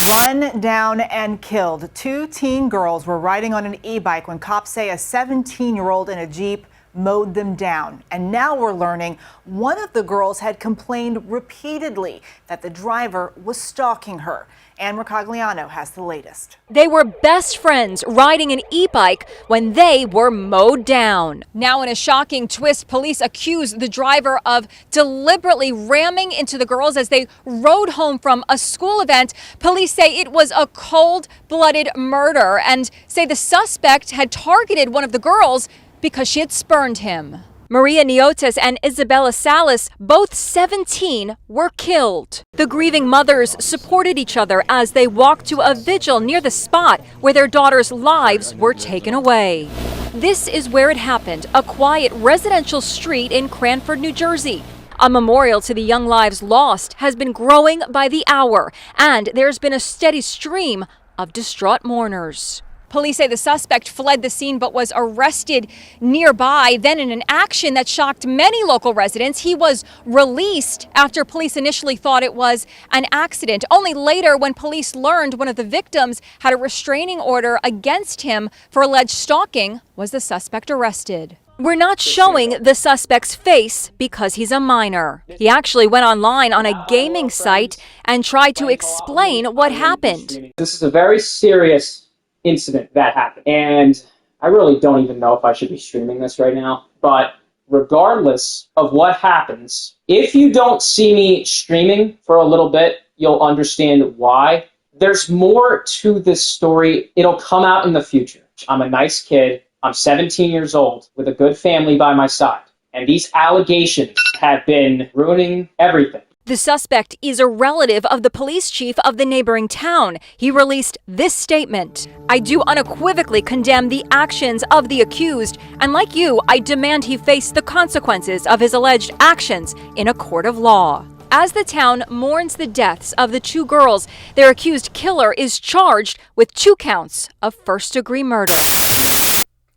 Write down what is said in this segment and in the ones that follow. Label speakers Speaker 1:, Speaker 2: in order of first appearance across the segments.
Speaker 1: Run down and killed. Two teen girls were riding on an e-bike when cops say a 17-year-old in a Jeep mowed them down. And now we're learning one of the girls had complained repeatedly that the driver was stalking her. Ann Mercogliano has the latest.
Speaker 2: They were best friends riding an e-bike when they were mowed down. Now in a shocking twist, police accuse the driver of deliberately ramming into the girls as they rode home from a school event. Police say it was a cold-blooded murder and say the suspect had targeted one of the girls because she had spurned him. Maria Niotes and Isabella Salas, both 17, were killed. The grieving mothers supported each other as they walked to a vigil near the spot where their daughters' lives were taken away. This is where it happened, a quiet residential street in Cranford, New Jersey. A memorial to the young lives lost has been growing by the hour, and there's been a steady stream of distraught mourners. Police say the suspect fled the scene but was arrested nearby. Then in an action that shocked many local residents, he was released after police initially thought it was an accident. Only later, when police learned one of the victims had a restraining order against him for alleged stalking, was the suspect arrested. We're not showing the suspect's face because he's a minor. He actually went online on a gaming site and tried to explain what happened.
Speaker 3: This is a very serious incident that happened, and I really don't even know if I should be streaming this right now, but regardless of what happens, if you don't see me streaming for a little bit, you'll understand why. There's more to this story. It'll come out in the future. I'm a nice kid. I'm 17 years old with a good family by my side, and these allegations have been ruining everything.
Speaker 2: The suspect is a relative of the police chief of the neighboring town. He released this statement: "I do unequivocally condemn the actions of the accused, and like you, I demand he face the consequences of his alleged actions in a court of law." As the town mourns the deaths of the two girls, their accused killer is charged with 2 counts of first-degree murder.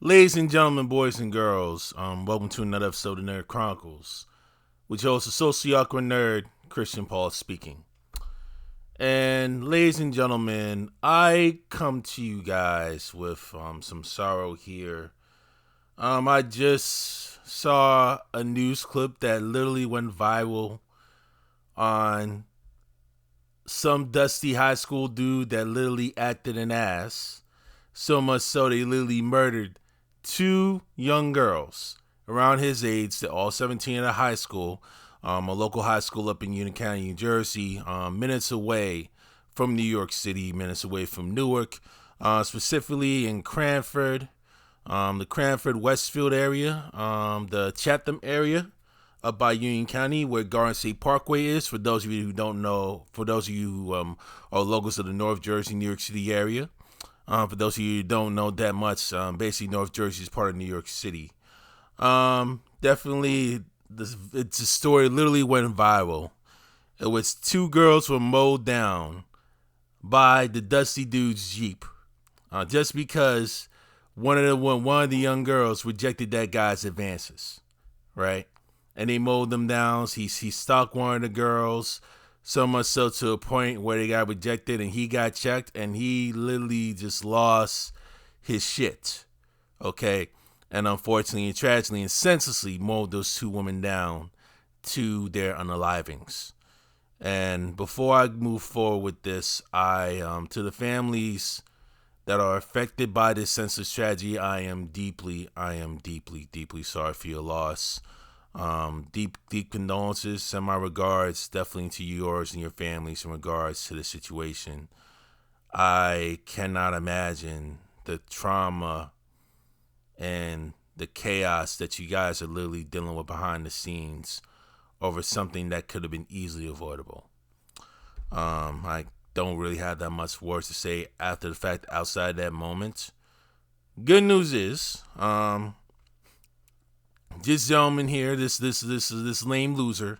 Speaker 4: Ladies and gentlemen, boys and girls, welcome to another episode of Nerd Chronicles, which hosts a socially awkward nerd, Christian Paul speaking. And ladies and gentlemen, I come to you guys with some sorrow here. I just saw a news clip that literally went viral on some dusty high school dude that literally acted an ass. So much so they literally murdered 2 young girls around his age. They're all 17 at a high school. A local high school up in Union County, New Jersey, minutes away from New York City, minutes away from Newark, specifically in Cranford, the Cranford Westfield area, the Chatham area up by Union County where Garden State Parkway is. For those of you who don't know, for those of you who are locals of the North Jersey, New York City area, for those of you who don't know that much, basically North Jersey is part of New York City. Definitely. It's a story literally went viral. It was 2 girls were mowed down by the dusty dude's Jeep, just because one of the young girls rejected that guy's advances, right? And they mowed them down. He stalked one of the girls, so much so to a point where they got rejected and he got checked, and he literally just lost his shit. Okay. And unfortunately and tragically and senselessly mowed those 2 women down to their unalivings. And before I move forward with this, to the families that are affected by this senseless tragedy, I am deeply sorry for your loss. Deep condolences, send my regards definitely to yours and your families in regards to the situation. I cannot imagine the trauma and the chaos that you guys are literally dealing with behind the scenes over something that could have been easily avoidable. I don't really have that much words to say after the fact outside that moment. Good news is, this gentleman here, this lame loser,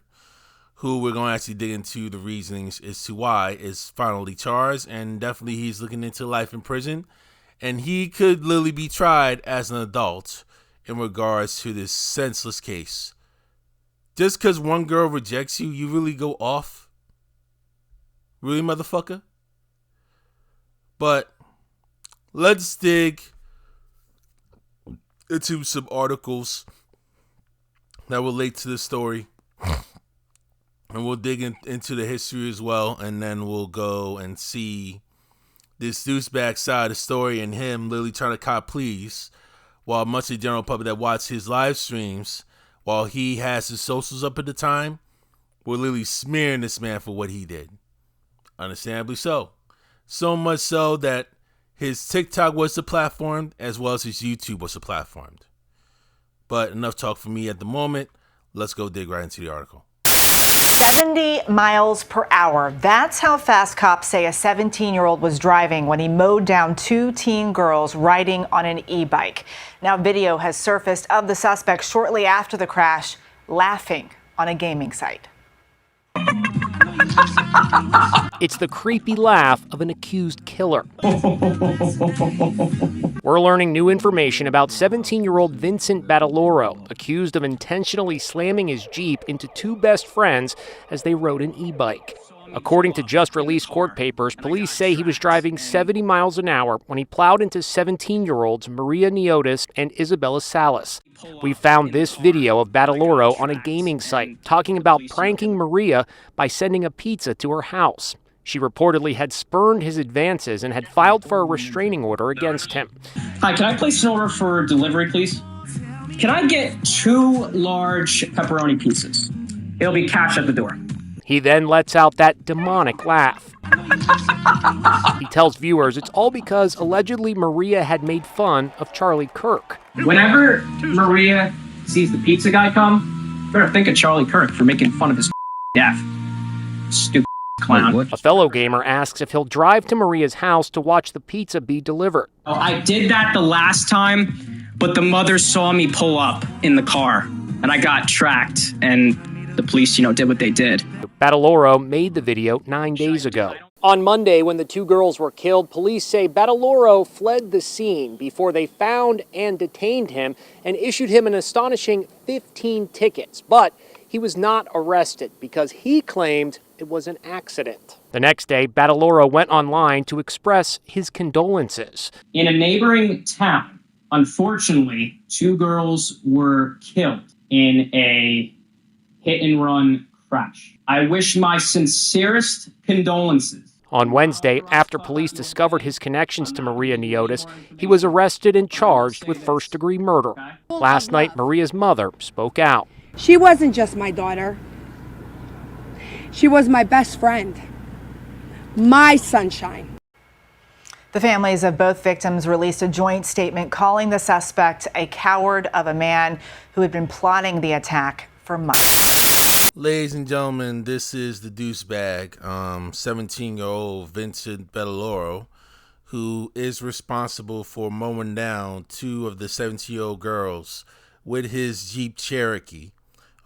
Speaker 4: who we're going to actually dig into the reasonings as to why, is finally charged, and definitely he's looking into life in prison. And he could literally be tried as an adult in regards to this senseless case. Just because one girl rejects you, you really go off? Really, motherfucker? But let's dig into some articles that relate to the story. And we'll dig into the history as well. And then we'll go and see this douchebag side of the story and him literally trying to cop pleas while much of the general public that watch his live streams while he has his socials up at the time were literally smearing this man for what he did. Understandably so. So much so that his TikTok was the platform as well as his YouTube was the platform. But enough talk for me at the moment. Let's go dig right into the article.
Speaker 1: 70 miles per hour. That's how fast cops say a 17-year-old was driving when he mowed down two teen girls riding on an e-bike. Now video has surfaced of the suspect shortly after the crash, laughing on a gaming site.
Speaker 5: It's the creepy laugh of an accused killer. We're learning new information about 17-year-old Vincent Battaloro, accused of intentionally slamming his Jeep into two best friends as they rode an e-bike. According to just-released court papers, police say he was driving 70 miles an hour when he plowed into 17-year-olds Maria Niotis and Isabella Salas. We found this video of Battaloro on a gaming site talking about pranking Maria by sending a pizza to her house. She reportedly had spurned his advances and had filed for a restraining order against him.
Speaker 3: Hi, can I place an order for delivery, please? Can I get 2 large pepperoni pizzas? It'll be cash at the door.
Speaker 5: He then lets out that demonic laugh. He tells viewers it's all because allegedly Maria had made fun of Charlie Kirk.
Speaker 3: Whenever Maria sees the pizza guy come, better think of Charlie Kirk for making fun of his death. Stupid clown.
Speaker 5: A fellow gamer asks if he'll drive to Maria's house to watch the pizza be delivered.
Speaker 3: Oh, I did that the last time, but the mother saw me pull up in the car, and I got tracked, and the police, did what they did.
Speaker 5: Battaloro made the video 9 days ago. On Monday, when the two girls were killed, police say Battaloro fled the scene before they found and detained him and issued him an astonishing 15 tickets. But he was not arrested because he claimed it was an accident. The next day, Battaloro went online to express his condolences.
Speaker 3: In a neighboring town, unfortunately, 2 girls were killed in a hit-and-run crash. I wish my sincerest condolences.
Speaker 5: On Wednesday, after police discovered his connections to Maria Niotis, he was arrested and charged with first-degree murder. Last night, Maria's mother spoke out.
Speaker 6: She wasn't just my daughter. She was my best friend, my sunshine.
Speaker 1: The families of both victims released a joint statement calling the suspect a coward of a man who had been plotting the attack for months.
Speaker 4: Ladies and gentlemen, this is the douchebag, 17-year-old Vincent Battaloro, who is responsible for mowing down 2 of the 17-year-old girls with his Jeep Cherokee.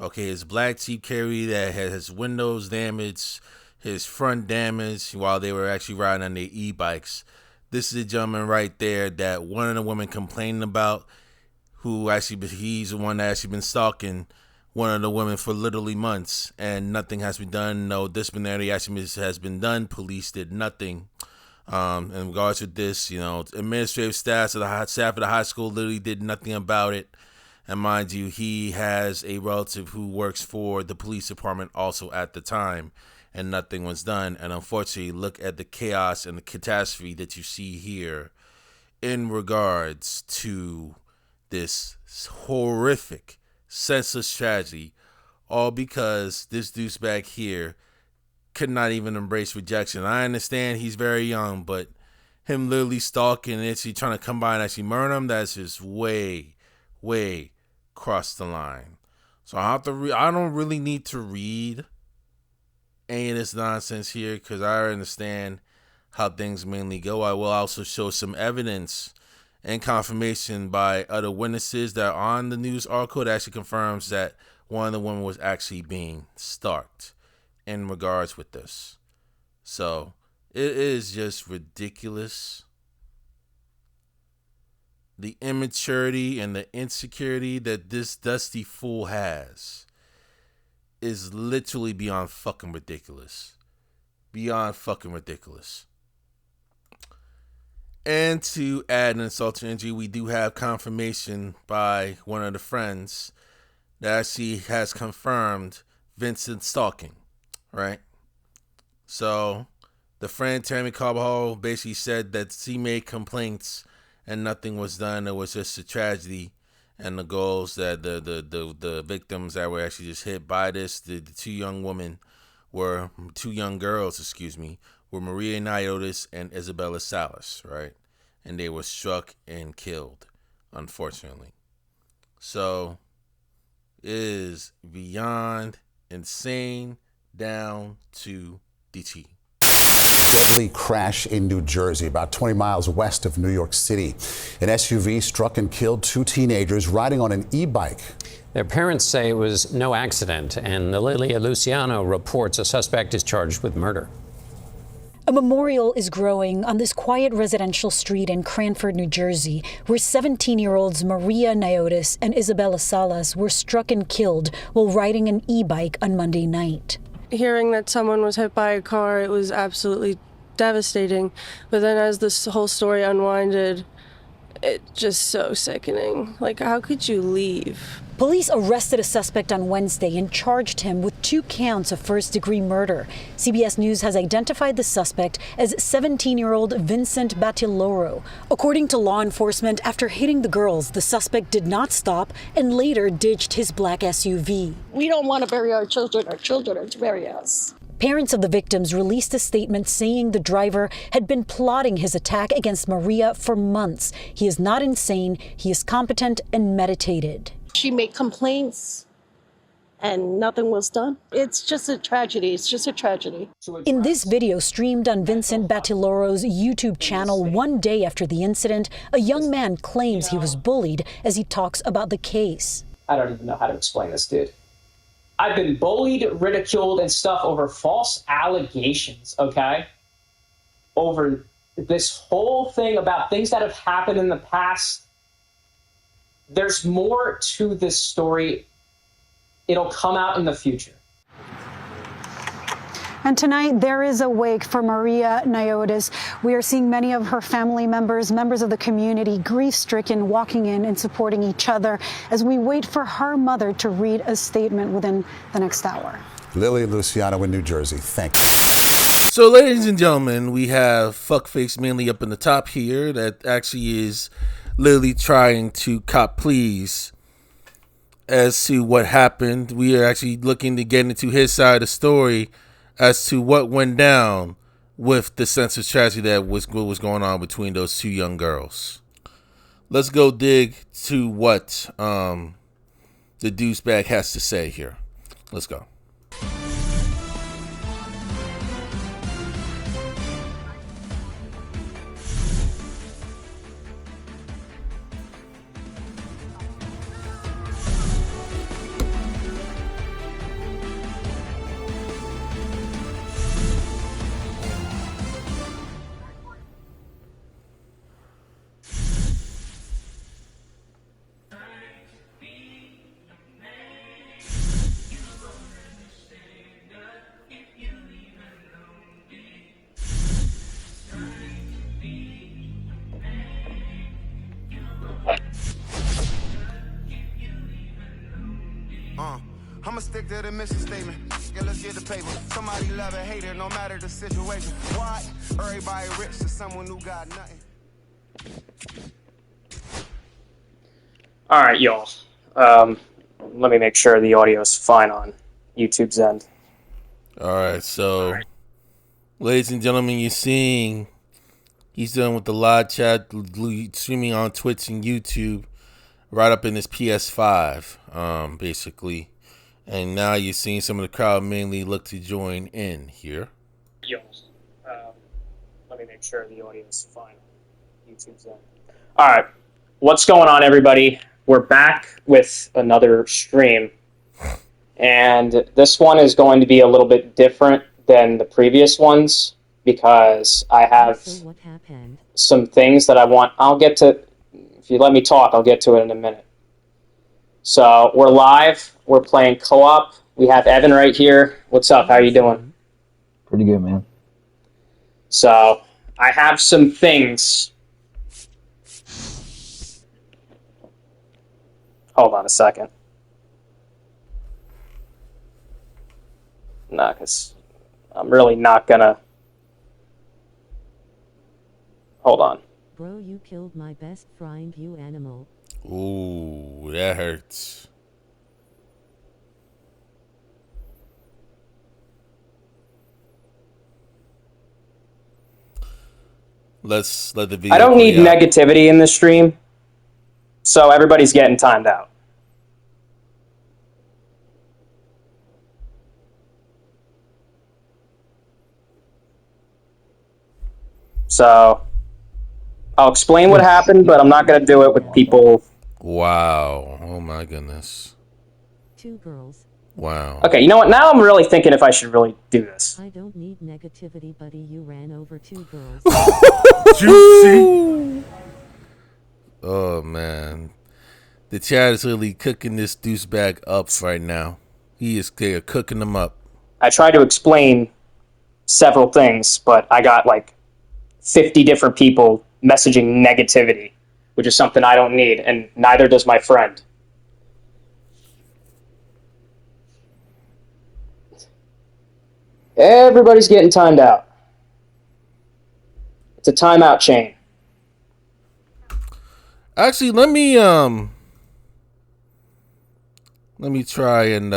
Speaker 4: Okay, his black Jeep Cherokee that had his windows damaged, his front damaged while they were actually riding on their e-bikes. This is a gentleman right there that one of the women complaining about, who actually, he's the one that actually been stalking one of the women for literally months, and nothing has been done. No disciplinary action has been done. Police did nothing. In regards to this, administrative staff of the high school literally did nothing about it. And mind you, he has a relative who works for the police department also at the time, and nothing was done. And unfortunately, look at the chaos and the catastrophe that you see here in regards to this horrific, senseless tragedy, all because this douchebag here could not even embrace rejection. I understand he's very young, but him literally stalking and actually trying to come by and actually murder him, that's just way crossed the line. So I don't really need to read any of this nonsense here because I understand how things mainly go. I will also show some evidence and confirmation by other witnesses that are on the news article that actually confirms that one of the women was actually being stalked in regards with this. So it is just ridiculous. The immaturity and the insecurity that this dusty fool has is literally beyond fucking ridiculous. Beyond fucking ridiculous. And to add insult to injury, we do have confirmation by one of the friends that she has confirmed Vincent stalking, right? So the friend, Tammy Carbajal, basically said that she made complaints and nothing was done. It was just a tragedy. And the goals that the victims that were actually just hit by this, the two young girls, were Maria Niotis and Isabella Salas, right? And they were struck and killed, unfortunately. So it is beyond insane down to the T.
Speaker 7: Deadly crash in New Jersey, about 20 miles west of New York City. An SUV struck and killed two teenagers riding on an e-bike.
Speaker 8: Their parents say it was no accident, and the Lilia Luciano reports a suspect is charged with murder.
Speaker 9: A memorial is growing on this quiet residential street in Cranford, New Jersey, where 17-year-olds Maria Niotis and Isabella Salas were struck and killed while riding an e-bike on Monday night.
Speaker 10: Hearing that someone was hit by a car, it was absolutely devastating. But then as this whole story unwinded, it's just so sickening. Like, how could you leave?
Speaker 9: Police arrested a suspect on Wednesday and charged him with 2 counts of first-degree murder. CBS News has identified the suspect as 17-year-old Vincent Battiloro. According to law enforcement, after hitting the girls, the suspect did not stop and later ditched his black SUV.
Speaker 11: We don't want to bury our children are to bury us.
Speaker 9: Parents of the victims released a statement saying the driver had been plotting his attack against Maria for months. He is not insane, he is competent and meditated.
Speaker 11: She made complaints and nothing was done. It's just a tragedy. It's just a tragedy.
Speaker 9: In this video streamed on Vincent Battiloro's YouTube channel 1 day after the incident, a young man claims he was bullied as he talks about the case.
Speaker 3: I don't even know how to explain this, dude. I've been bullied, ridiculed, and stuff over false allegations, okay? Over this whole thing about things that have happened in the past. There's more to this story. It'll come out in the future.
Speaker 12: And tonight, there is a wake for Maria Niotis. We are seeing many of her family members of the community, grief-stricken, walking in and supporting each other as we wait for her mother to read a statement within the next hour.
Speaker 7: Lilia Luciano in New Jersey, thank you.
Speaker 4: So, ladies and gentlemen, we have Fuckface Manly up in the top here that actually is literally trying to cop pleas as to what happened. We are actually looking to get into his side of the story as to what went down with the senseless tragedy that was going on between those two young girls. Let's go dig to what the douchebag has to say here. Let's go.
Speaker 13: I'ma stick to the mission statement. Yeah, let's get the paper. Somebody love it, hate it, no matter the situation. Why? Everybody rich to someone who got nothing.
Speaker 3: All right, y'all. Let me make sure the audio is fine on YouTube's end.
Speaker 4: All right, so, ladies and gentlemen, you're seeing he's done with the live chat, streaming on Twitch and YouTube, right up in his PS5, basically. And now you're seeing some of the crowd mainly look to join in here.
Speaker 3: Yo, let me make sure the audio is fine. YouTube's end. All right, what's going on, everybody? We're back with another stream, and this one is going to be a little bit different than the previous ones because I have some things that I want. I'll get to. If you let me talk, I'll get to it in a minute. So we're live. We're playing co-op. We have Evan right here. What's up? How you doing?
Speaker 14: Pretty good, man.
Speaker 3: So I have some things Hold on a second. Nah, because I'm really not gonna... Hold on.
Speaker 14: Bro, you killed my best friend, you animal.
Speaker 4: Ooh, that hurts. Let's let the video.
Speaker 3: I don't need
Speaker 4: play out.
Speaker 3: negativity in this stream, so everybody's getting timed out. So, I'll explain what happened, but I'm not going to do it with people.
Speaker 4: Wow. Oh my goodness.
Speaker 14: 2 girls.
Speaker 4: Wow.
Speaker 3: Okay, you know what? Now I'm really thinking if I should really do this.
Speaker 14: I don't need negativity, buddy. You ran over 2 girls.
Speaker 4: Juicy. Oh man. The chat is really cooking this douchebag up right now. They're cooking them up.
Speaker 3: I tried to explain several things, but I got like 50 different people messaging negativity, which is something I don't need, and neither does my friend. Everybody's getting timed out. It's a timeout chain.
Speaker 4: Actually, let me try and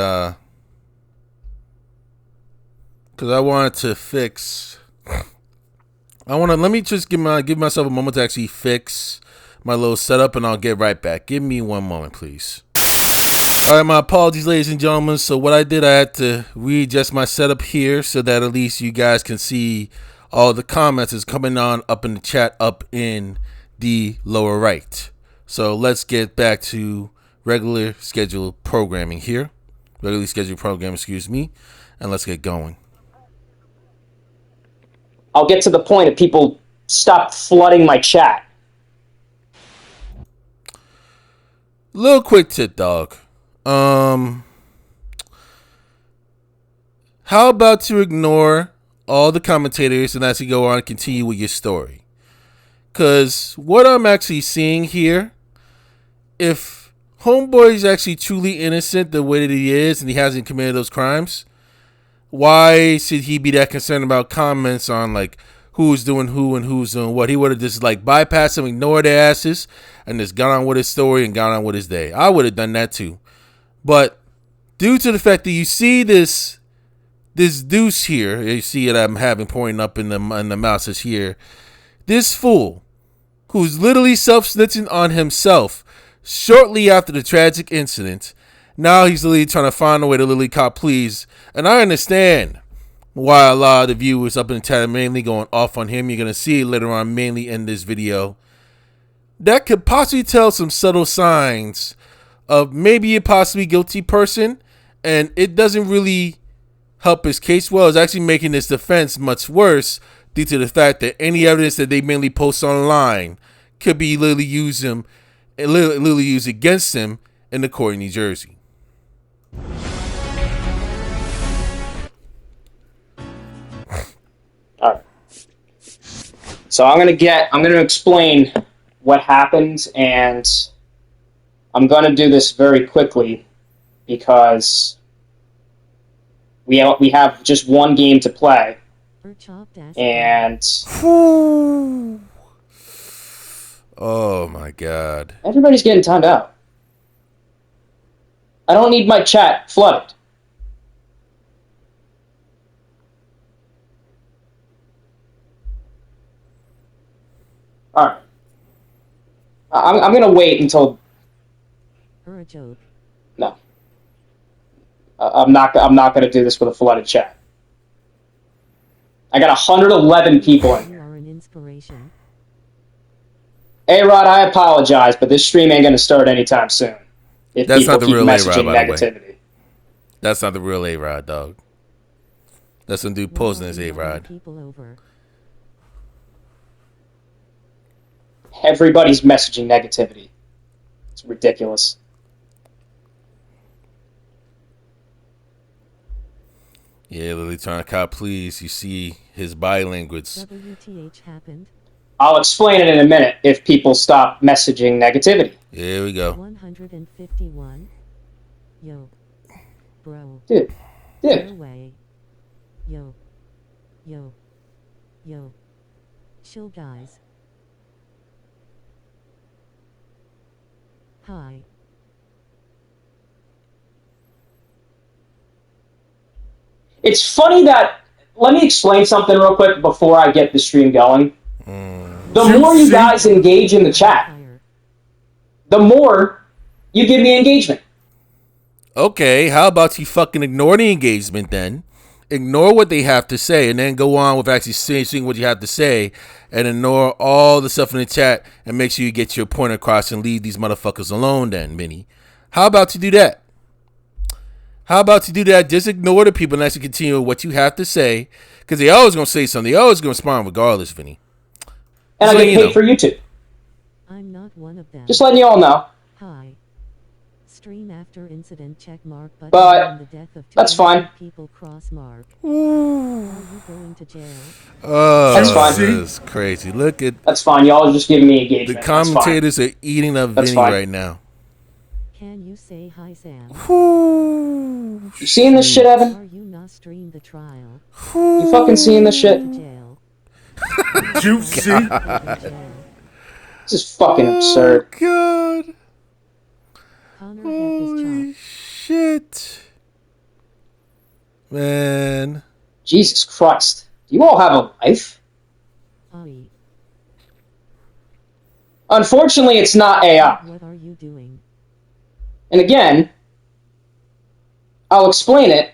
Speaker 4: because I wanted to fix. Let me just give myself a moment to actually fix my little setup, and I'll get right back. Give me one moment, please. All right, my apologies, ladies and gentlemen. So what I did, I had to readjust my setup here so that at least you guys can see all the comments is coming on up in the chat up in the lower right. So let's get back to regularly scheduled programming, excuse me, and let's get going.
Speaker 3: I'll get to the point that people stop flooding my chat.
Speaker 4: Little quick tip, dog. How about to ignore all the commentators and actually go on and continue with your story? Because what I'm actually seeing here, if Homeboy is actually truly innocent the way that he is and he hasn't committed those crimes, why should he be that concerned about comments on like who's doing who and who's doing what? He would have just like bypassed them, ignored their asses, and just gone on with his story and gone on with his day. I would have done that too. But due to the fact that you see this deuce here, you see it I'm having pointing up in the mouses here, this fool who's literally self-snitching on himself shortly after the tragic incident, now he's literally trying to find a way to literally cop pleas. And I understand why a lot of the viewers up in the chat are mainly going off on him. You're going to see it later on, mainly in this video. That could possibly tell some subtle signs of maybe a possibly guilty person, and it doesn't really help his case well. It's actually making his defense much worse due to the fact that any evidence that they mainly post online could be literally used against him in the court in New Jersey.
Speaker 3: All right. So I'm going to explain what happened, and I'm going to do this very quickly because we have just one game to play. And
Speaker 4: oh my God.
Speaker 3: Everybody's getting timed out. I don't need my chat flooded. All right. I'm going to wait until... No. I'm not going to do this with a flooded chat. I got 111 people in here.
Speaker 14: You are an inspiration.
Speaker 3: A-Rod, I apologize, but this stream ain't going to start anytime soon. If
Speaker 4: That's
Speaker 3: people
Speaker 4: not the
Speaker 3: keep
Speaker 4: real
Speaker 3: messaging
Speaker 4: A-Rod, by the way.
Speaker 3: negativity.
Speaker 4: That's not the real A-Rod, dog. That's some dude posing as A-Rod.
Speaker 3: Everybody's messaging negativity. It's ridiculous.
Speaker 4: Yeah, literally trying to cop please. You see his body language.
Speaker 14: WTH happened.
Speaker 3: I'll explain it in a minute if people stop messaging negativity.
Speaker 4: Here we go.
Speaker 14: 100% 151. Yo. Bro.
Speaker 3: Dude.
Speaker 14: No way. Yo. Yo. Yo. Chill, guys. Hi.
Speaker 3: It's funny that, let me explain something real quick before I get the stream going. The more you guys engage in the chat, the more you give me engagement.
Speaker 4: Okay, how about you fucking ignore the engagement then? Ignore what they have to say and then go on with actually seeing what you have to say and ignore all the stuff in the chat and make sure you get your point across and leave these motherfuckers alone then, Vinny. How about you do that? How about you do that? Just ignore the people and actually continue what you have to say because they always going to say something. They always going to respond regardless, Vinny.
Speaker 3: And I get paid for YouTube.
Speaker 14: I'm not one of them.
Speaker 3: Just letting you all know.
Speaker 14: Hi. Stream after incident check mark button
Speaker 3: But
Speaker 14: on the death of
Speaker 3: that's fine.
Speaker 14: People cross mark. Are you going to jail?
Speaker 4: Oh,
Speaker 3: that's fine.
Speaker 4: This is crazy. Look at
Speaker 3: that's fine. Y'all are just giving me engagement.
Speaker 4: The commentators are eating up Vinny right now.
Speaker 14: Can you say hi, Sam?
Speaker 3: You seeing this shit, Evan?
Speaker 14: Are you not stream the trial?
Speaker 3: You fucking seeing this shit?
Speaker 4: Juicy.
Speaker 3: This is fucking absurd.
Speaker 4: God.
Speaker 14: Holy
Speaker 4: shit. Man.
Speaker 3: Jesus Christ. Do you all have a life? Unfortunately, it's not AI.
Speaker 14: What are you doing?
Speaker 3: And again, I'll explain it.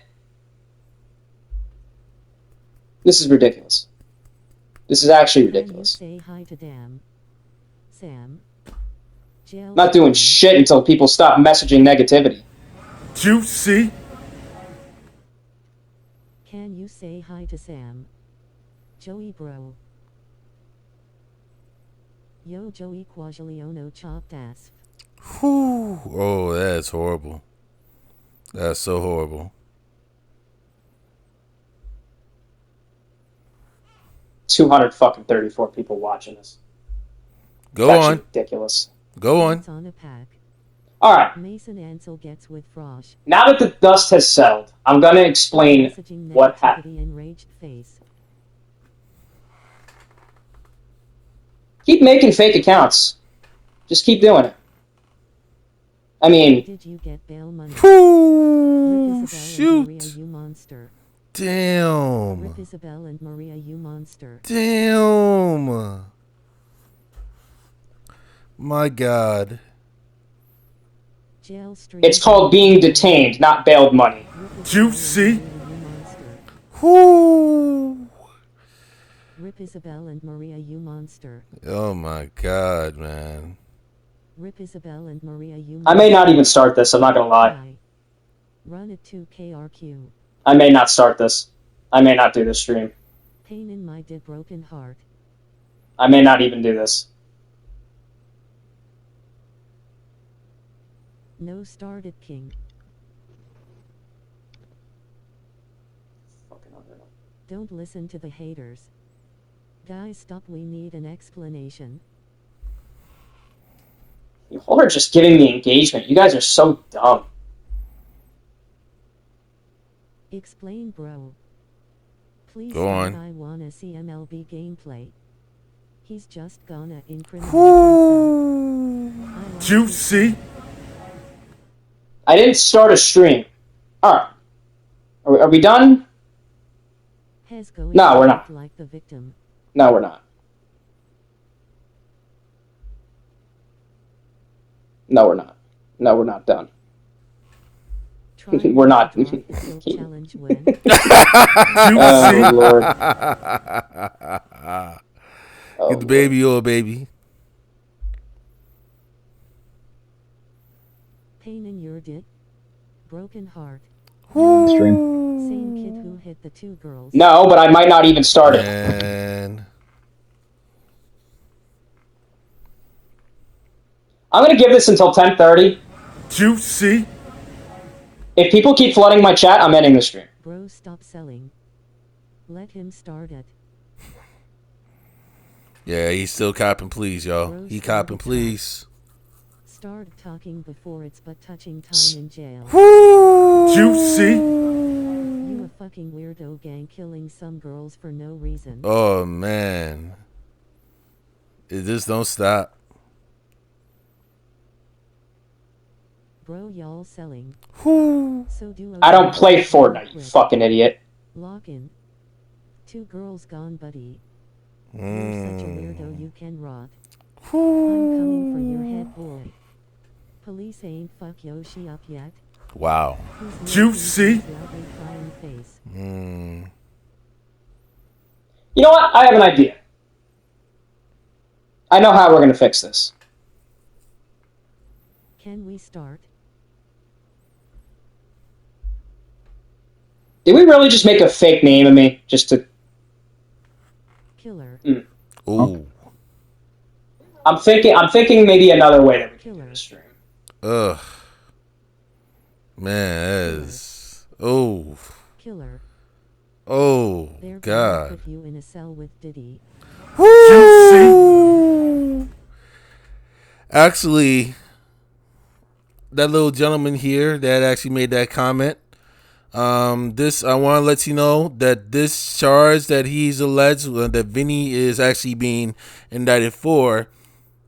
Speaker 3: This is ridiculous. This is actually ridiculous.
Speaker 14: Say hi to Sam.
Speaker 3: I'm not doing shit until people stop messaging negativity.
Speaker 4: Juicy.
Speaker 14: Can you say hi to Sam? Joey bro. Yo Joey Quagliano chopped ass.
Speaker 4: Whew. Oh, that's horrible. That's so horrible.
Speaker 3: 234 people watching this.
Speaker 4: Go on.
Speaker 3: Ridiculous.
Speaker 4: Go on.
Speaker 3: All right.
Speaker 14: Mason Ansel gets with Frosh.
Speaker 3: Now that the dust has settled, I'm going to explain what happened.
Speaker 14: Enraged face.
Speaker 3: Keep making fake accounts. Just keep doing it. I mean,
Speaker 14: did you get bail money?
Speaker 4: Ooh, shoot.
Speaker 14: Maria, you monster.
Speaker 4: Damn.
Speaker 14: Rip Isabel and Maria, you monster.
Speaker 4: Damn. My God.
Speaker 3: It's called being detained, not bailed money.
Speaker 4: Juicy. Whoo.
Speaker 14: Rip Isabel and Maria, you monster.
Speaker 4: Oh my God, man.
Speaker 14: Rip Isabel and Maria, you monster.
Speaker 3: I may not even start this, I'm not gonna lie.
Speaker 14: Run it to KRQ.
Speaker 3: I may not start this. I may not do this stream.
Speaker 14: Pain in my dead broken heart.
Speaker 3: I may not even do this.
Speaker 14: No started king. Don't listen to the haters. Guys, stop, we need an explanation.
Speaker 3: You all are just giving me engagement. You guys are so dumb.
Speaker 14: Explain, bro. Please.
Speaker 4: Go on.
Speaker 14: I wanna see MLB gameplay. He's just gonna incriminate himself.
Speaker 4: Juicy.
Speaker 3: I didn't start a stream. Alright. Are we done? No, we're not.
Speaker 14: Like the victim.
Speaker 3: No, we're not. No, we're not. No, we're not done. We're not.
Speaker 14: Challenge win.
Speaker 3: Oh, Lord.
Speaker 4: Get the baby or baby.
Speaker 14: Pain in your dit. Broken heart.
Speaker 3: Stream.
Speaker 14: Same kid who hit the two girls.
Speaker 3: No, but I might not even start it.
Speaker 4: And
Speaker 3: I'm gonna give this until 10:30.
Speaker 4: Juicy.
Speaker 3: If people keep flooding my chat, I'm ending the stream.
Speaker 14: Bro, stop selling. Let him start it.
Speaker 4: Yeah, he's still copping please, y'all. He copping please.
Speaker 14: Start talking before it's but touching time in jail.
Speaker 4: Juicy.
Speaker 14: You a fucking weirdo gang killing some girls for no reason.
Speaker 4: Oh man. It just don't stop.
Speaker 14: Bro, y'all selling.
Speaker 3: So do I don't play Fortnite, you fucking idiot.
Speaker 14: Lock in. 2 girls gone, buddy. You're such a weirdo, you can rot. I'm coming for your head, boy. Police ain't fuck Yoshi up yet.
Speaker 4: Wow. Juicy.
Speaker 3: You know what? I have an idea. I know how we're going to fix this.
Speaker 14: Can we start?
Speaker 3: Did we really just make a fake name of me just to...
Speaker 14: Killer.
Speaker 4: Ooh.
Speaker 3: I'm thinking maybe another way that we can do the stream.
Speaker 4: Ugh. Man, that is... Oh.
Speaker 14: Killer.
Speaker 4: Oh,
Speaker 14: They're
Speaker 4: God.
Speaker 14: gonna put you in a cell with Diddy.
Speaker 4: Actually, that little gentleman here that actually made that comment, this I want to let you know that this charge that he's alleged that Vinny is actually being indicted for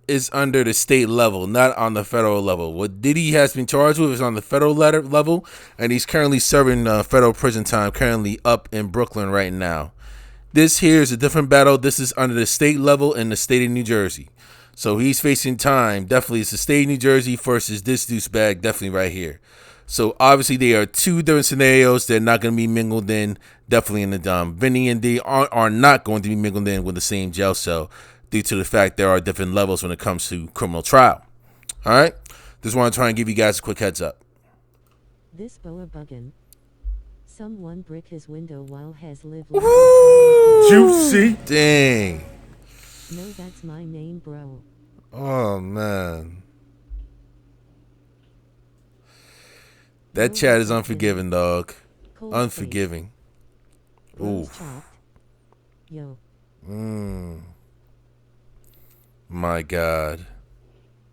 Speaker 4: is under the state level, not on the federal level. What Diddy has been charged with is on the federal level, and he's currently serving federal prison time, currently up in Brooklyn right now. This here is a different battle. This is under the state level in the state of New Jersey. So he's facing time. Definitely, it's the state of New Jersey versus this douchebag, definitely right here. So obviously, they are two different scenarios. They're not going to be mingled in, definitely in the dumb. Vinny and Diddy are not going to be mingled in with the same jail cell due to the fact there are different levels when it comes to criminal trial. All right? Just want to try and give you guys a quick heads up.
Speaker 14: This boa buggin'. Someone brick his window while has lived.
Speaker 4: Juicy. Dang.
Speaker 14: No, that's my name, bro.
Speaker 4: Oh, man. That chat is unforgiving, dog. Unforgiving. Ooh.
Speaker 14: Yo.
Speaker 4: My God.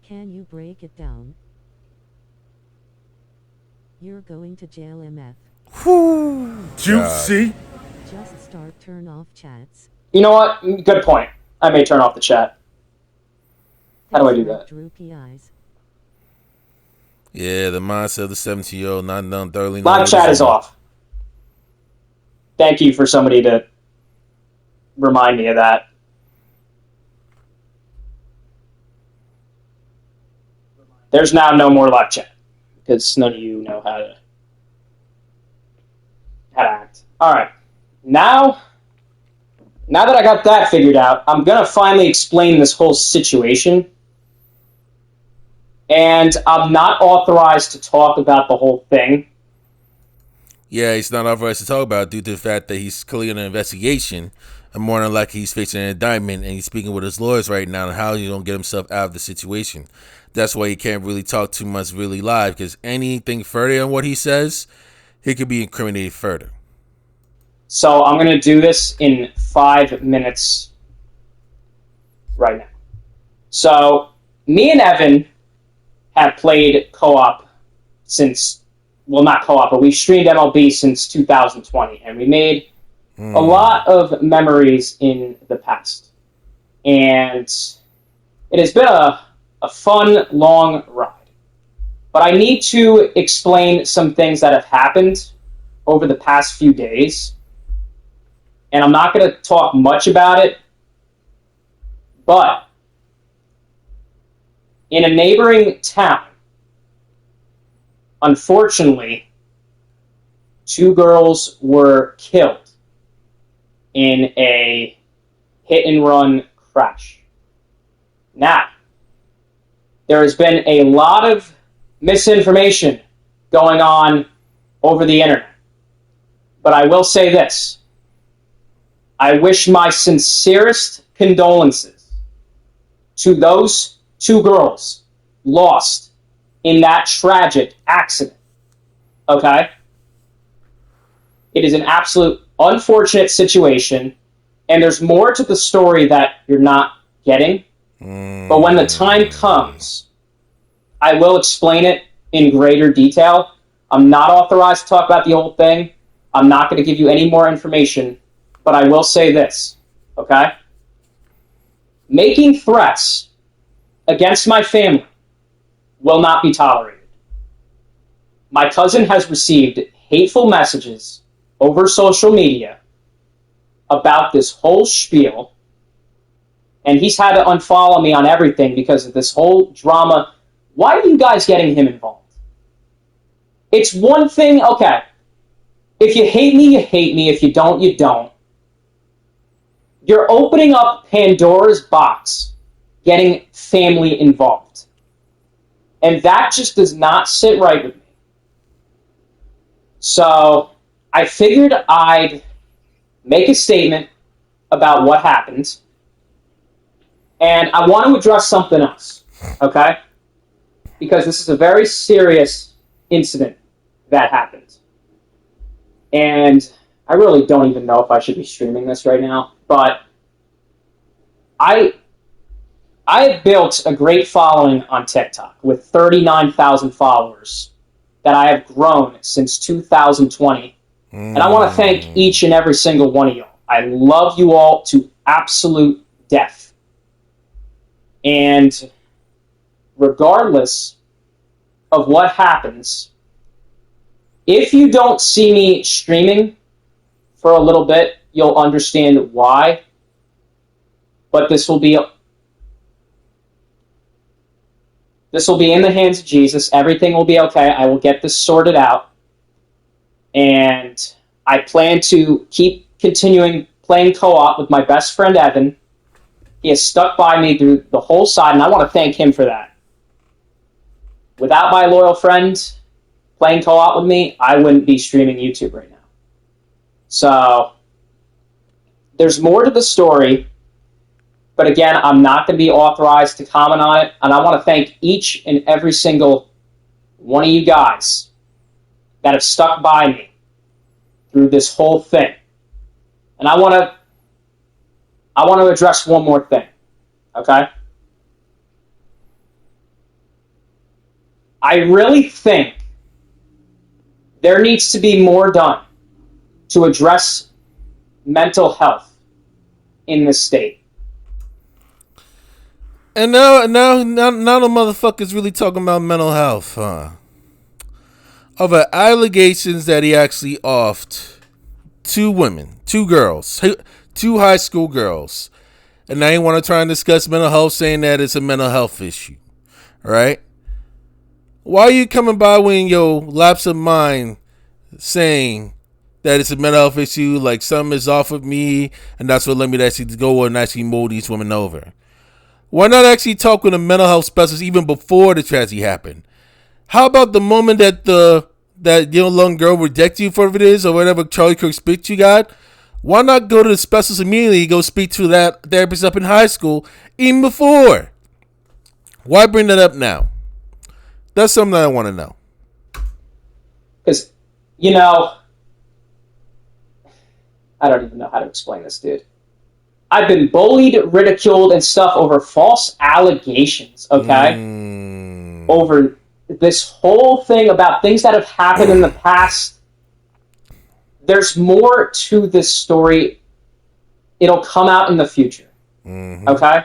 Speaker 14: Can you break it down? You're going to jail, MF.
Speaker 4: Juicy.
Speaker 14: Just start turn off chats.
Speaker 3: You know what? Good point. I may turn off the chat. How do I do that?
Speaker 14: Droopy eyes.
Speaker 4: Yeah, the mindset of the 17-year-old, not done thoroughly.
Speaker 3: Live chat is off. Thank you for somebody to remind me of that. There's now no more live chat because none of you know how to act. All right, now that I got that figured out, I'm gonna finally explain this whole situation. And I'm not authorized to talk about the whole thing.
Speaker 4: Yeah, he's not authorized to talk about it due to the fact that he's clearly in an investigation. And more than likely, he's facing an indictment, and he's speaking with his lawyers right now on how he's going to get himself out of the situation. That's why he can't really talk too much really live, because anything further on what he says, he could be incriminated further.
Speaker 3: So I'm going to do this in 5 minutes right now. So me and Evan have played co-op since, well, not co-op, but we've streamed MLB since 2020, and we made a lot of memories in the past. And it has been a fun, long ride. But I need to explain some things that have happened over the past few days. And I'm not going to talk much about it, but in a neighboring town, unfortunately, 2 girls were killed in a hit-and-run crash. Now, there has been a lot of misinformation going on over the internet. But I will say this. I wish my sincerest condolences to those 2 girls lost in that tragic accident. Okay? It is an absolute unfortunate situation, and there's more to the story that you're not getting. But when the time comes, I will explain it in greater detail. I'm not authorized to talk about the whole thing. I'm not going to give you any more information, but I will say this, okay? Making threats against my family will not be tolerated. My cousin has received hateful messages over social media about this whole spiel, and he's had to unfollow me on everything because of this whole drama. Why are you guys getting him involved? It's one thing, okay, if you hate me, you hate me. If you don't, you don't. You're opening up Pandora's box, getting family involved. And that just does not sit right with me. So I figured I'd make a statement about what happened. And I want to address something else, okay? Because this is a very serious incident that happened. And I really don't even know if I should be streaming this right now, but I have built a great following on TikTok with 39,000 followers that I have grown since 2020. And I want to thank each and every single one of y'all. I love you all to absolute death. And regardless of what happens, if you don't see me streaming for a little bit, you'll understand why. But this will be in the hands of Jesus. Everything will be okay. I will get this sorted out. And I plan to keep continuing playing co-op with my best friend, Evan. He has stuck by me through the whole side, and I want to thank him for that. Without my loyal friend playing co-op with me, I wouldn't be streaming YouTube right now. So, there's more to the story. But again, I'm not going to be authorized to comment on it. And I want to thank each and every single one of you guys that have stuck by me through this whole thing. And I want to address one more thing, okay? I really think there needs to be more done to address mental health in this state.
Speaker 4: And now the motherfucker's really talking about mental health, huh? Of allegations that he actually offed two girls, two high school girls. And now you want to try and discuss mental health, saying that it's a mental health issue, right? Why are you coming by when your lapse of mind saying that it's a mental health issue, like something is off with me, and that's what led me to actually go and actually mow these women over? Why not actually talk with a mental health specialist even before the tragedy happened? How about the moment that that young girl rejected you for whatever it is, or whatever Charlie Kirk speech you got? Why not go to the specialist immediately, go speak to that therapist up in high school even before? Why bring that up now? That's something that I want to know.
Speaker 3: Because, I don't even know how to explain this, dude. I've been bullied, ridiculed, and stuff over false allegations, okay? Over this whole thing about things that have happened in the past. There's more to this story. It'll come out in the future, okay?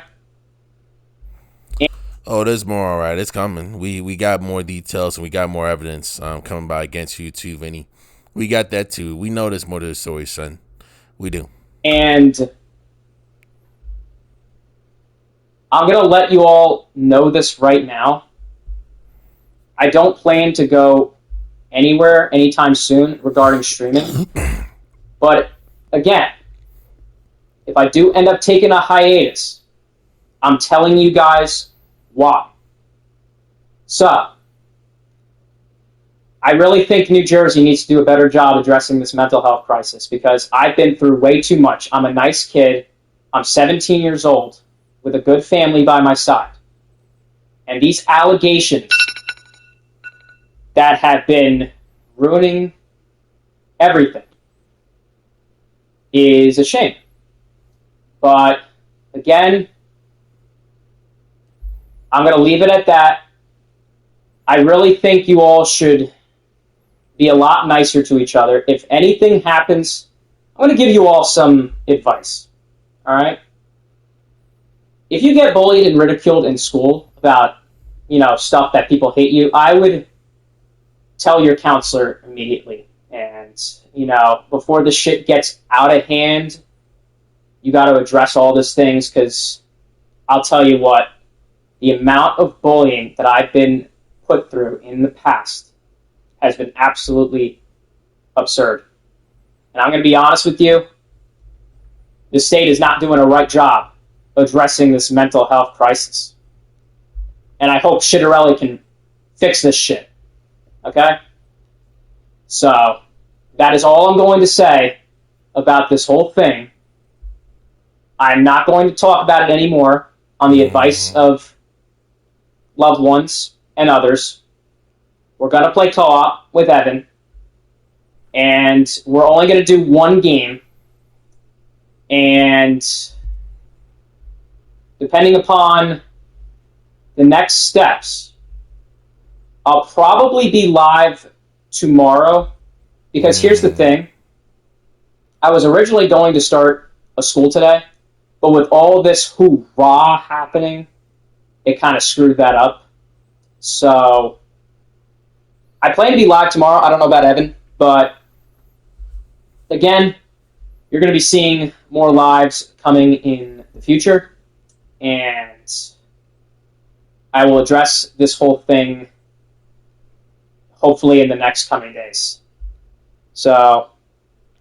Speaker 4: Oh, there's more, all right. It's coming. We got more details and we got more evidence coming by against you too, Vinny. We got that too. We know there's more to the story, son. We do.
Speaker 3: And I'm going to let you all know this right now. I don't plan to go anywhere anytime soon regarding streaming. But again, if I do end up taking a hiatus, I'm telling you guys why. So, I really think New Jersey needs to do a better job addressing this mental health crisis because I've been through way too much. I'm a nice kid. I'm 17 years old with a good family by my side. And these allegations that have been ruining everything is a shame. But again, I'm going to leave it at that. I really think you all should be a lot nicer to each other. If anything happens, I'm going to give you all some advice. All right? If you get bullied and ridiculed in school about, stuff that people hate you, I would tell your counselor immediately. And, before the shit gets out of hand, you got to address all these things, because I'll tell you what, the amount of bullying that I've been put through in the past has been absolutely absurd. And I'm going to be honest with you, the state is not doing a right job addressing this mental health crisis. And I hope Shitterelli can fix this shit. Okay? So, that is all I'm going to say about this whole thing. I'm not going to talk about it anymore on the advice of loved ones and others. We're going to play co-op with Evan. And we're only going to do one game. And depending upon the next steps, I'll probably be live tomorrow. Because here's the thing. I was originally going to start a school today. But with all this hoorah happening, it kind of screwed that up. So I plan to be live tomorrow. I don't know about Evan. But again, you're going to be seeing more lives coming in the future. And I will address this whole thing hopefully in the next coming days. So,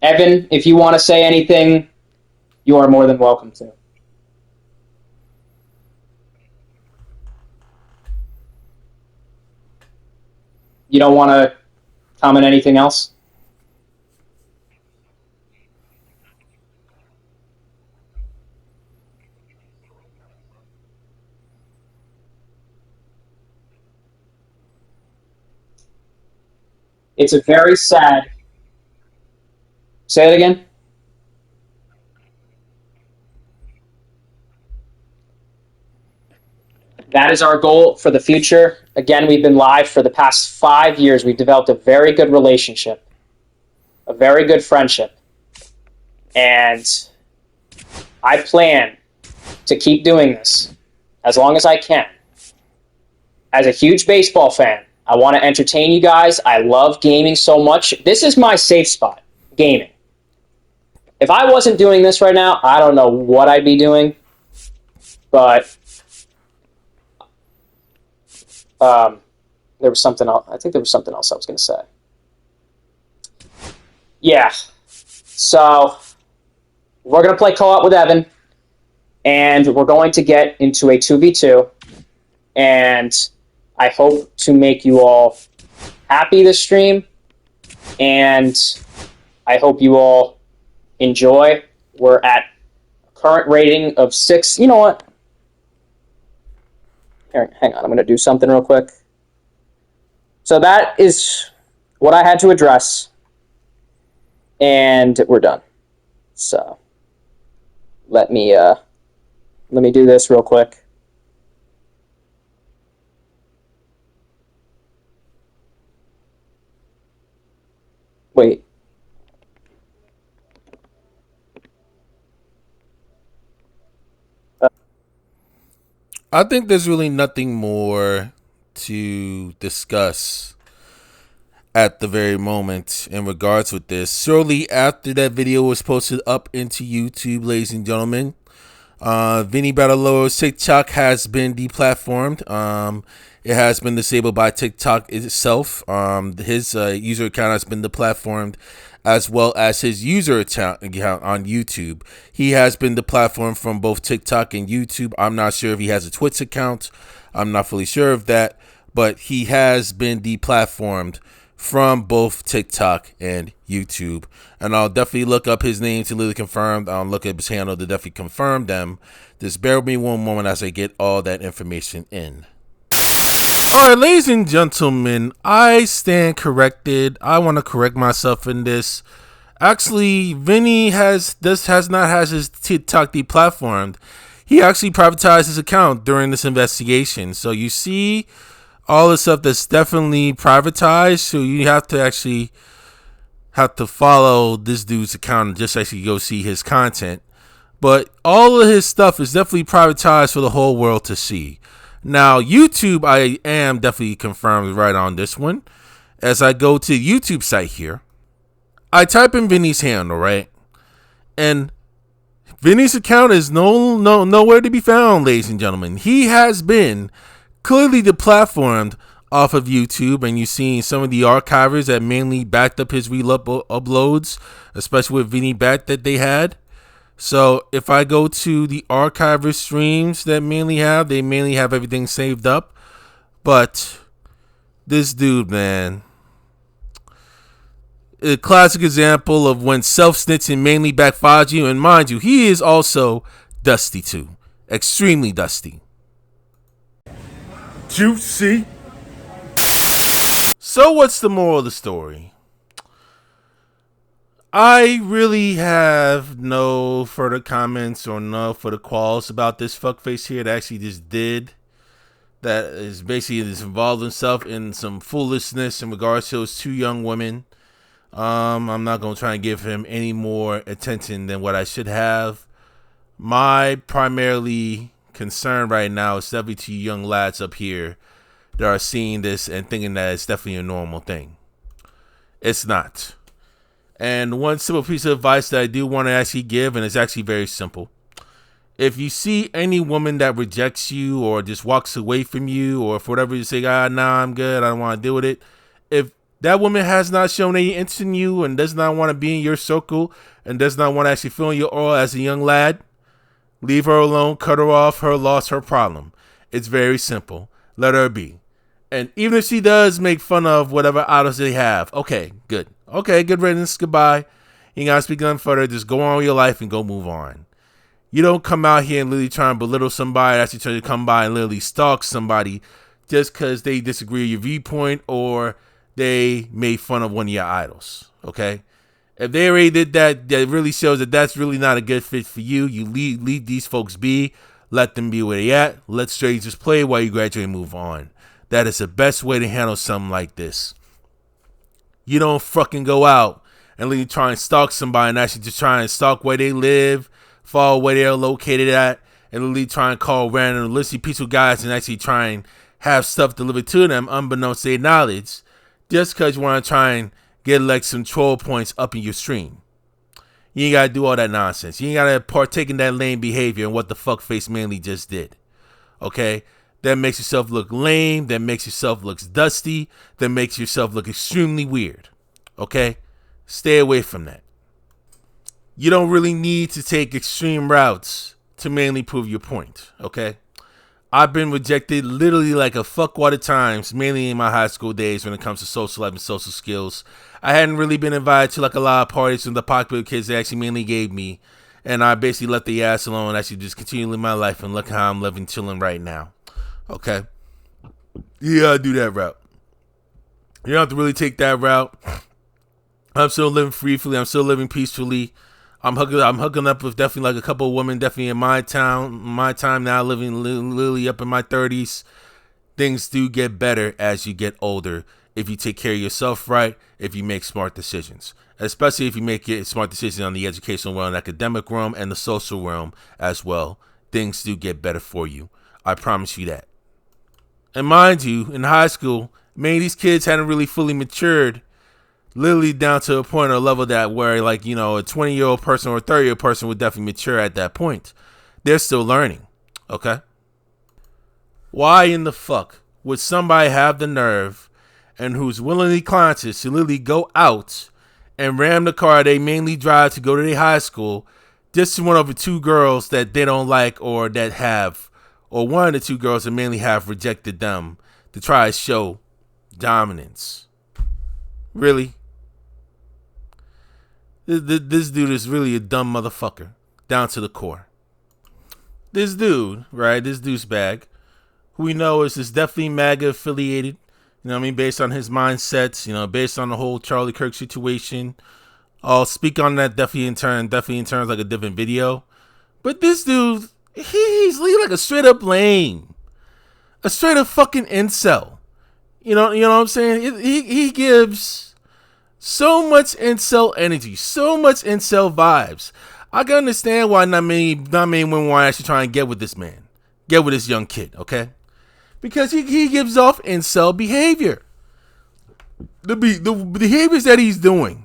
Speaker 3: Evan, if you want to say anything, you are more than welcome to. You don't want to comment anything else? It's a very sad... Say it again? That is our goal for the future. Again, we've been live for the past 5 years. We've developed a very good relationship, a very good friendship. And I plan to keep doing this as long as I can. As a huge baseball fan, I want to entertain you guys. I love gaming so much. This is my safe spot, gaming. If I wasn't doing this right now, I don't know what I'd be doing. But there was something else. I think there was something else I was going to say. Yeah. So we're going to play co-op with Evan, and we're going to get into a 2v2. And I hope to make you all happy this stream, and I hope you all enjoy. We're at a current rating of 6. You know what? Here, hang on. I'm going to do something real quick. So that is what I had to address, and we're done. So let me do this real quick. Wait.
Speaker 4: I think there's really nothing more to discuss at the very moment in regards with this. Shortly after that video was posted up into YouTube, ladies and gentlemen, Vinny Badaloro's TikTok has been deplatformed. It has been disabled by TikTok itself. His user account has been deplatformed, as well as his user account on YouTube. He has been deplatformed from both TikTok and YouTube. I'm not sure if he has a Twitch account. I'm not fully sure of that, but he has been deplatformed from both TikTok and YouTube. And I'll definitely look up his name to really confirm. I'll look up his handle to definitely confirm them. Just bear with me one moment as I get all that information in. All right, ladies and gentlemen, I stand corrected. I want to correct myself in this. Actually, Vinny has not had his TikTok deplatformed. He actually privatized his account during this investigation. So you see all the stuff that's definitely privatized. So you have to follow this dude's account and just actually go see his content. But all of his stuff is definitely privatized for the whole world to see. Now, YouTube, I am definitely confirmed right on this one. As I go to the YouTube site here, I type in Vinny's handle, right? And Vinny's account is nowhere to be found, ladies and gentlemen. He has been clearly deplatformed off of YouTube, and you've seen some of the archivers that mainly backed up his uploads, especially with Vinny Bat that they had. So if I go to the archiver streams that they mainly have everything saved up. But this dude, man, a classic example of when self-snitching mainly backfires you. And mind you, he is also dusty too. Extremely dusty. Juicy. So what's the moral of the story? I really have no further comments or no further qualms about this fuckface here that actually just did. That is basically just involved himself in some foolishness in regards to those two young women. I'm not going to try and give him any more attention than what I should have. My primarily concern right now is definitely to young lads up here that are seeing this and thinking that it's definitely a normal thing. It's not. And one simple piece of advice that I do want to actually give, and it's actually very simple. If you see any woman that rejects you or just walks away from you, or for whatever you say, nah, I'm good, I don't want to deal with it. If that woman has not shown any interest in you and does not want to be in your circle and does not want to actually feel in your aura as a young lad, leave her alone, cut her off, her loss, her problem. It's very simple. Let her be. And even if she does make fun of whatever idols they have, okay, good. Okay, good riddance, goodbye. You ain't got to speak nothing further. Just go on with your life and go move on. You don't come out here and literally try and belittle somebody, actually try to come by and literally stalk somebody just because they disagree with your viewpoint or they made fun of one of your idols, okay? If they already did that, that really shows that that's really not a good fit for you. You leave these folks be. Let them be where they at. Let strangers play while you graduate and move on. That is the best way to handle something like this. You don't fucking go out and literally try and stalk somebody and actually just try and stalk where they live, follow where they're located at, and literally try and call random listy peaceful guys and actually try and have stuff delivered to them unbeknownst to their knowledge just because you want to try and get like some troll points up in your stream. You ain't got to do all that nonsense. You ain't got to partake in that lame behavior and what the fuckface mainly just did. Okay? That makes yourself look lame. That makes yourself look dusty. That makes yourself look extremely weird. Okay? Stay away from that. You don't really need to take extreme routes to mainly prove your point. Okay? I've been rejected literally like a fuckwad of times, mainly in my high school days when it comes to social life and social skills. I hadn't really been invited to like a lot of parties from the popular kids they actually mainly gave me. And I basically let the ass alone and actually just continue living my life and look how I'm living, chilling right now. Okay? You gotta do that route. You don't have to really take that route. I'm still living freely. I'm still living peacefully. I'm hooking up with definitely like a couple of women definitely in my time now, living literally up in my 30s. Things do get better as you get older if you take care of yourself right, if you make smart decisions. Especially if you make smart decisions on the educational realm, academic realm, and the social realm as well. Things do get better for you. I promise you that. And mind you, in high school, many of these kids hadn't really fully matured, literally down to a point or a level that where, like, you know, a 20-year-old person or a 30-year-old person would definitely mature at that point. They're still learning, okay? Why in the fuck would somebody have the nerve and who's willingly conscious to literally go out and ram the car they mainly drive to go to their high school just to run over two girls that they don't like or that have, or one of the two girls that mainly have rejected them to try to show dominance? Really? This dude is really a dumb motherfucker down to the core. This dude, right, this douchebag, who we know is definitely MAGA affiliated, you know what I mean, based on his mindsets, you know, based on the whole Charlie Kirk situation. I'll speak on that definitely in terms like a different video. But this dude, he's like a straight up lame. A straight up fucking incel. You know what I'm saying? He gives so much incel energy, so much incel vibes. I can understand why not many women want to actually try and get with this man, get with this young kid, okay? Because he gives off incel behavior. The behaviors that he's doing,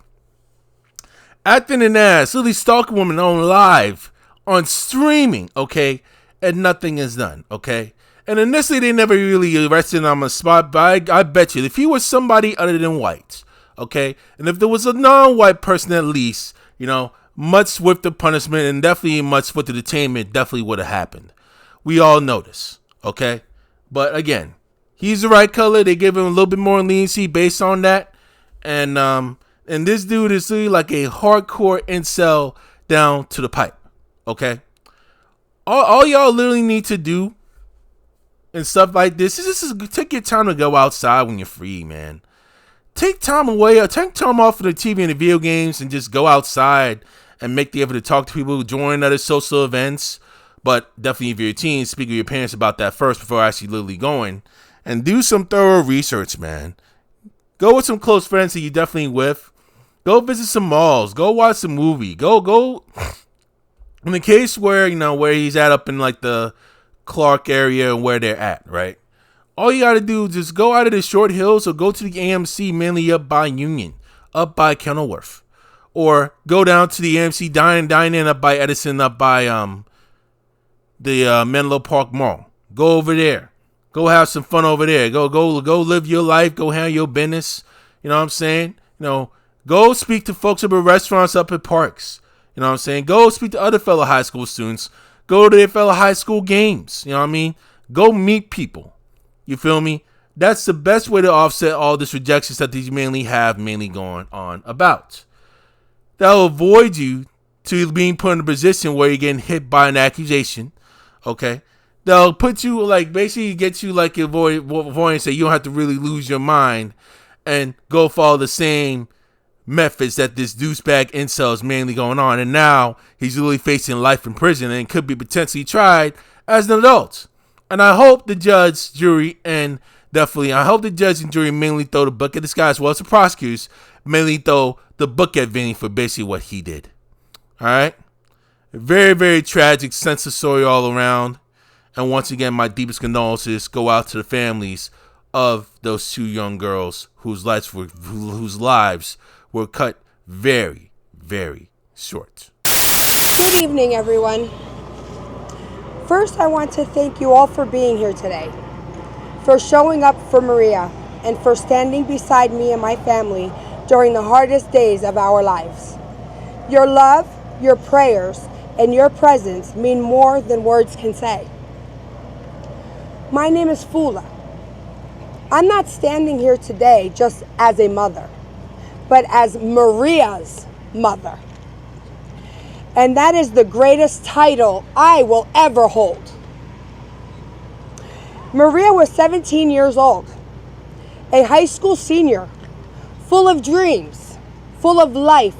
Speaker 4: acting an ass, literally stalking women on live, on streaming, okay, and nothing is done, okay? And initially, they never really arrested him on the spot, but I bet you, if he was somebody other than white, okay, and if there was a non-white person at least, you know, much swifter punishment and definitely much swifter detainment definitely would have happened. We all know this, okay? But again, he's the right color. They give him a little bit more leniency based on that. And this dude is really like a hardcore incel down to the pipe, okay? All y'all literally need to do and stuff like this is take your time to go outside when you're free, man. Take time away, take time off of the TV and the video games and just go outside and make the effort to talk to people, join other social events. But definitely if you're a teen, speak with your parents about that first before actually literally going. And do some thorough research, man. Go with some close friends that you're definitely with. Go visit some malls. Go watch some movie. Go. In the case where, you know, where he's at up in like the Clark area and where they're at, right? All you got to do is just go out of the Short Hills or go to the AMC, mainly up by Union, up by Kenilworth. Or go down to the AMC Dine-In up by Edison, up by the Menlo Park Mall. Go over there. Go have some fun over there. Go live your life. Go handle your business. You know what I'm saying? You know, go speak to folks up at restaurants, up at parks. You know what I'm saying? Go speak to other fellow high school students. Go to their fellow high school games. You know what I mean? Go meet people. You feel me? That's the best way to offset all this rejection that these mainly going on about. That'll avoid you to being put in a position where you're getting hit by an accusation. Okay? They'll put you, like, basically get you, like, avoidance so you don't have to really lose your mind and go follow the same methods that this douchebag incel is mainly going on. And now he's really facing life in prison and could be potentially tried as an adult. And I hope the judge, jury, and definitely, I hope the judge and jury mainly throw the book at this guy as well as the prosecutors, mainly throw the book at Vinny for basically what he did. All right? Very, very tragic, senseless story all around. And once again, my deepest condolences go out to the families of those two young girls whose lives were cut very, very short.
Speaker 6: Good evening, everyone. First, I want to thank you all for being here today, for showing up for Maria, and for standing beside me and my family during the hardest days of our lives. Your love, your prayers, and your presence mean more than words can say. My name is Fula. I'm not standing here today just as a mother, but as Maria's mother. And that is the greatest title I will ever hold. Maria was 17 years old, a high school senior, full of dreams, full of life,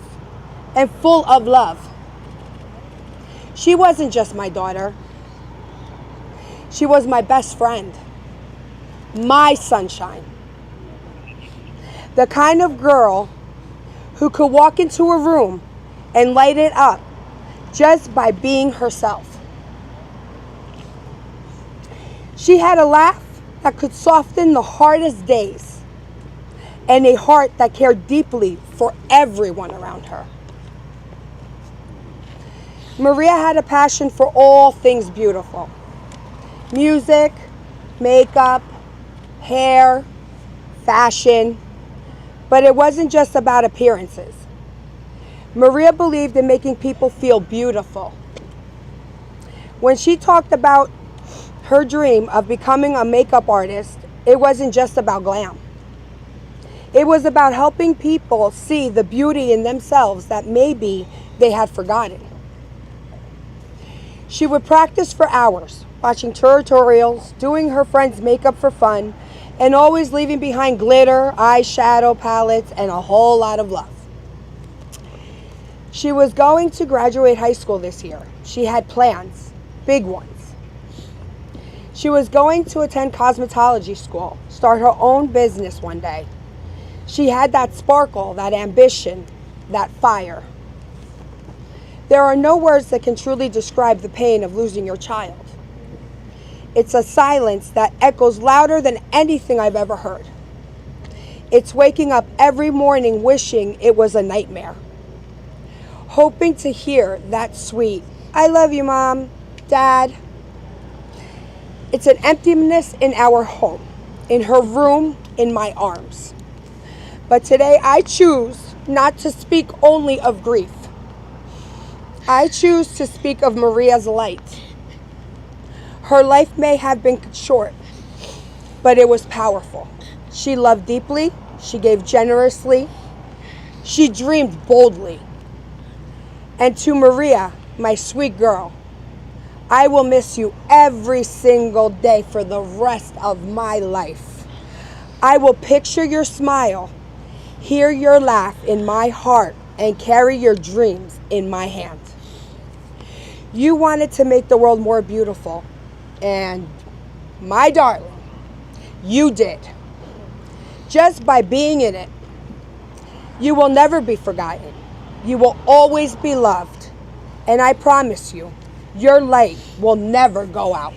Speaker 6: and full of love. She wasn't just my daughter. She was my best friend, my sunshine. The kind of girl who could walk into a room and light it up just by being herself. She had a laugh that could soften the hardest days and a heart that cared deeply for everyone around her. Maria had a passion for all things beautiful. Music, makeup, hair, fashion, but it wasn't just about appearances. Maria believed in making people feel beautiful. When she talked about her dream of becoming a makeup artist, it wasn't just about glam. It was about helping people see the beauty in themselves that maybe they had forgotten. She would practice for hours, watching tutorials, doing her friends' makeup for fun, and always leaving behind glitter, eyeshadow palettes, and a whole lot of love. She was going to graduate high school this year. She had plans, big ones. She was going to attend cosmetology school, start her own business one day. She had that sparkle, that ambition, that fire. There are no words that can truly describe the pain of losing your child. It's a silence that echoes louder than anything I've ever heard. It's waking up every morning wishing it was a nightmare. Hoping to hear that sweet, "I love you, Mom, Dad." It's an emptiness in our home, in her room, in my arms. But today I choose not to speak only of grief. I choose to speak of Maria's light. Her life may have been short, but it was powerful. She loved deeply, she gave generously, she dreamed boldly. And to Maria, my sweet girl, I will miss you every single day for the rest of my life. I will picture your smile, hear your laugh in my heart, and carry your dreams in my hand. You wanted to make the world more beautiful, and my darling, you did. Just by being in it. You will never be forgotten. You will always be loved. And I promise you, your light will never go out.